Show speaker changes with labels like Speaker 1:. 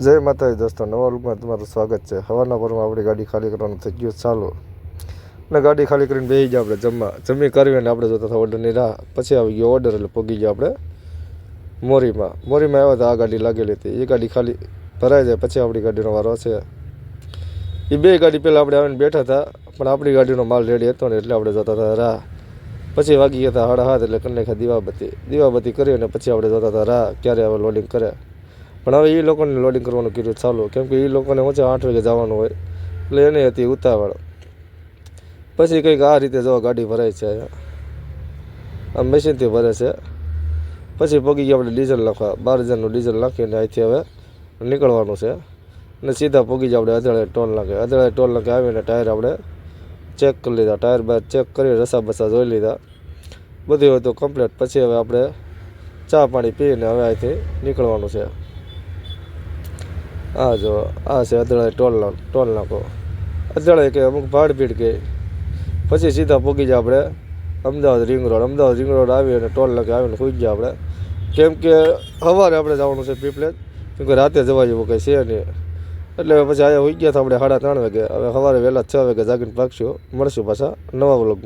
Speaker 1: જય માતાજી દોસ્તો, નવા લુકમાં તમારું સ્વાગત છે। હવાના પરમાં આપણી ગાડી ખાલી કરવાનું થઈ ગયું ચાલુ ને ગાડી ખાલી કરીને બેસી ગયા આપણે જમી કરવી ને આપણે જોતા હતા ઓર્ડરની રાહ। પછી આવી ગયો ઓર્ડર એટલે પહોંચી ગયા આપણે મોરીમાં આવ્યા તો આ ગાડી લાગેલી હતી। એ ગાડી ખાલી ભરાઈ જાય પછી આપણી ગાડીનો વારો છે। એ બે ગાડી પહેલાં આપણે આવીને બેઠા હતા પણ આપણી ગાડીનો માલ રેડી હતો ને એટલે આપણે જોતા હતા રાહ। પછી વાગી ગયા હતા 7:30 એટલે કરી નાખ્યા દીવાબત્તી કરી અને પછી આપણે જોતા હતા રાહ ક્યારે હવે લોડિંગ કરે। પણ હવે એ લોકોને લોડિંગ કરવાનું કર્યું ચાલુ, કેમ કે એ લોકોને ઊંચે 8 વાગે જવાનું હોય એટલે એને હતી ઉતાવળ। પછી કંઈક આ રીતે જો ગાડી ભરાય છે, આ મશીનથી ભરે છે। પછી પગી ગયા આપણે ડીઝલ નાખવા, 12,000નું ડીઝલ નાખીને અહીંથી હવે નીકળવાનું છે અને સીધા પગી જાય આપણે અજાળે ટોલ નાકે આવીને ટાયર આપણે ચેક કરી લીધા, ટાયર બાર ચેક કરી રસા બસા જોઈ લીધા, બધું હતું કમ્પ્લીટ। પછી હવે આપણે ચા પાણી પીને હવે અહીંથી નીકળવાનું છે। આ જો આ છે અદળાઈ ટોલ નાકો, અદળાઈ કે અમુક ભાડ ભીડ કે પછી સીધા પહોંચી જાય આપણે અમદાવાદ રિંગ રોડ આવી અને ટોલ નાકે આવીને સુઈ ગયા આપણે, કેમ કે સવારે આપણે જવાનું છે પીપલેજ, કેમ કે રાતે જવા જેવું કંઈ છે નહીં એટલે પછી અહીંયા સુઈ ગયા હતા આપણે 3:30 વાગે। હવે સવારે વહેલા 6 વાગે જાગીને પાકશું, મળશું પાછા નવા વ્લોગ।